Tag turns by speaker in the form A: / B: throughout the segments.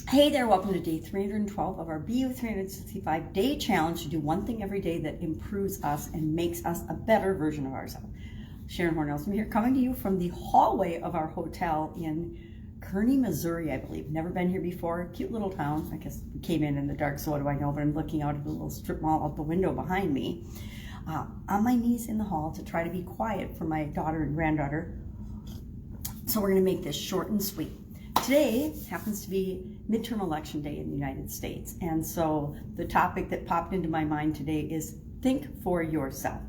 A: Hey there, welcome to day 312 of our BU 365 day challenge to do one thing every day that improves us and makes us a better version of ourselves. Sharon Horne-Ellstrom here, coming to you from the hallway of our hotel in Kearney, Missouri, I believe. Never been here before. Cute little town. I guess we came in the dark, so what do I know? But I'm looking out at the little strip mall out the window behind me. On my knees in the hall to try to be quiet for my daughter and granddaughter. So we're going to make this short and sweet. Today happens to be midterm election day in the United States. And so the topic that popped into my mind today is think for yourself.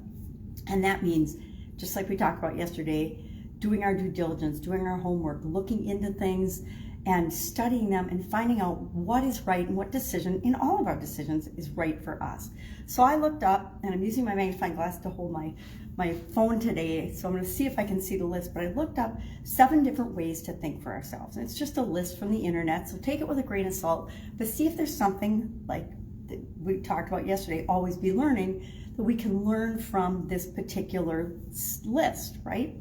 A: And that means, just like we talked about yesterday, doing our due diligence, doing our homework, looking into things and studying them and finding out what is right and what decision in all of our decisions is right for us. So I looked up, and I'm using my magnifying glass to hold my phone today, so I'm going to see if I can see the list, but I looked up 7 different ways to think for ourselves. And it's just a list from the internet, so take it with a grain of salt, but see if there's something like that we talked about yesterday, always be learning, that we can learn from this particular list, right?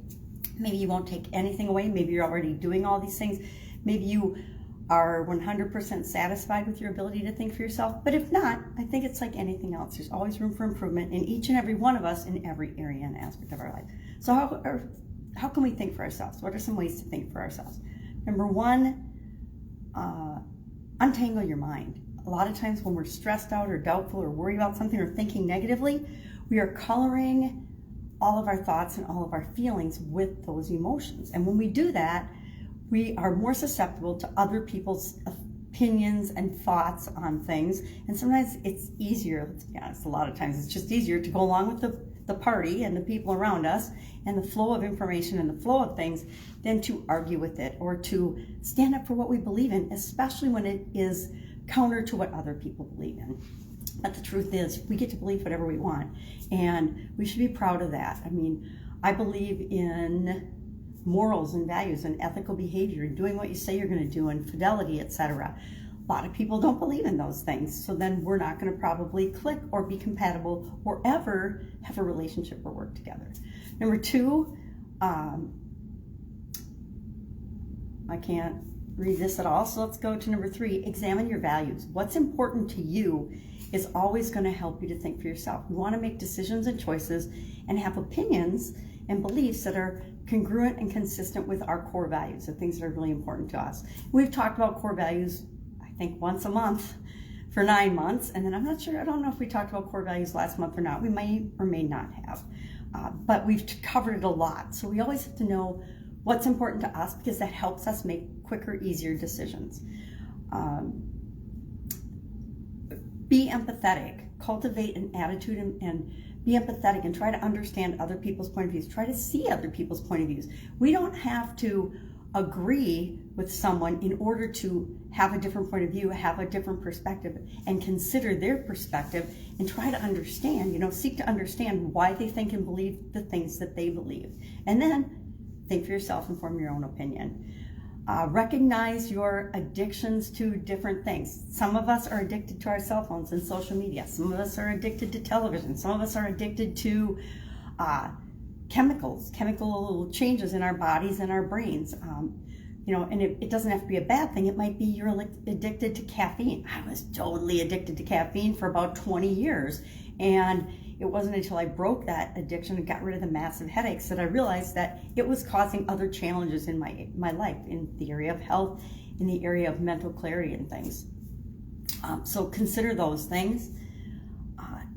A: Maybe you won't take anything away, maybe you're already doing all these things, maybe you are 100% satisfied with your ability to think for yourself. But if not, I think it's like anything else. There's always room for improvement in each and every one of us in every area and aspect of our life. So how can we think for ourselves? What are some ways to think for ourselves? Number 1, untangle your mind. A lot of times when we're stressed out or doubtful or worried about something or thinking negatively, we are coloring all of our thoughts and all of our feelings with those emotions. And when we do that, we are more susceptible to other people's opinions and thoughts on things. And sometimes it's easier, let's be honest, a lot of times it's just easier to go along with the party and the people around us and the flow of information and the flow of things than to argue with it or to stand up for what we believe in, especially when it is counter to what other people believe in. But the truth is, we get to believe whatever we want, and we should be proud of that. I mean, I believe in morals and values and ethical behavior and doing what you say you're going to do and fidelity, etc. A lot of people don't believe in those things, so then we're not going to probably click or be compatible or ever have a relationship or work together. Number 2, I can't read this at all, so let's go to number 3. Examine your values. What's important to you is always going to help you to think for yourself. You want to make decisions and choices and have opinions and beliefs that are congruent and consistent with our core values, the things that are really important to us. We've talked about core values, I think, once a month for 9 months, and then I'm not sure, I don't know if we talked about core values last month or not. We may or may not have, but we've covered it a lot. So we always have to know what's important to us because that helps us make quicker, easier decisions. Be empathetic, cultivate an attitude and be empathetic and try to understand other people's point of views. Try to see other people's point of views. We don't have to agree with someone in order to have a different point of view, have a different perspective, and consider their perspective and try to understand, seek to understand why they think and believe the things that they believe. And then think for yourself and form your own opinion. Recognize your addictions to different things. Some of us are addicted to our cell phones and social media. Some of us are addicted to television. Some of us are addicted to chemical changes in our bodies and our brains. And it doesn't have to be a bad thing. It might be you're addicted to caffeine. I was totally addicted to caffeine for about 20 years. And it wasn't until I broke that addiction and got rid of the massive headaches that I realized that it was causing other challenges in my life, in the area of health, in the area of mental clarity and things. So consider those things.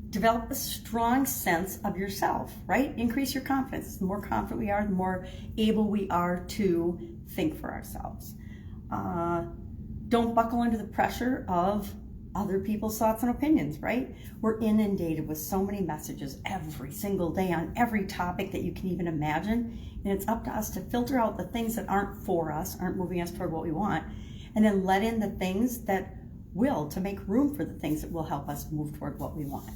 A: Develop a strong sense of yourself, right? Increase your confidence. The more confident we are, the more able we are to think for ourselves. Don't buckle under the pressure of other people's thoughts and opinions, right? We're inundated with so many messages every single day on every topic that you can even imagine. And it's up to us to filter out the things that aren't for us, aren't moving us toward what we want, and then let in the things that will, to make room for the things that will help us move toward what we want.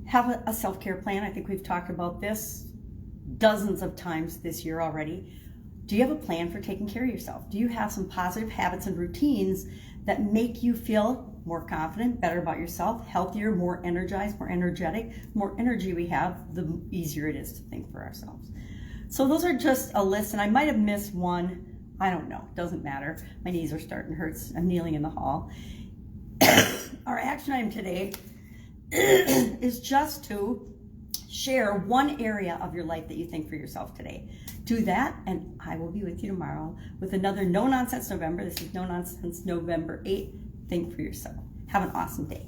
A: Have a self-care plan. I think we've talked about this dozens of times this year already. Do you have a plan for taking care of yourself? Do you have some positive habits and routines that make you feel more confident, better about yourself, healthier, more energized, more energetic? The more energy we have, the easier it is to think for ourselves. So those are just a list, and I might have missed one I don't know. Doesn't matter. My knees are starting to hurt. I'm kneeling in the hall. Our action item today is just to share one area of your life that you think for yourself today. Do that, and I will be with you tomorrow with another No Nonsense November. This is No Nonsense November 8. Think for yourself. Have an awesome day.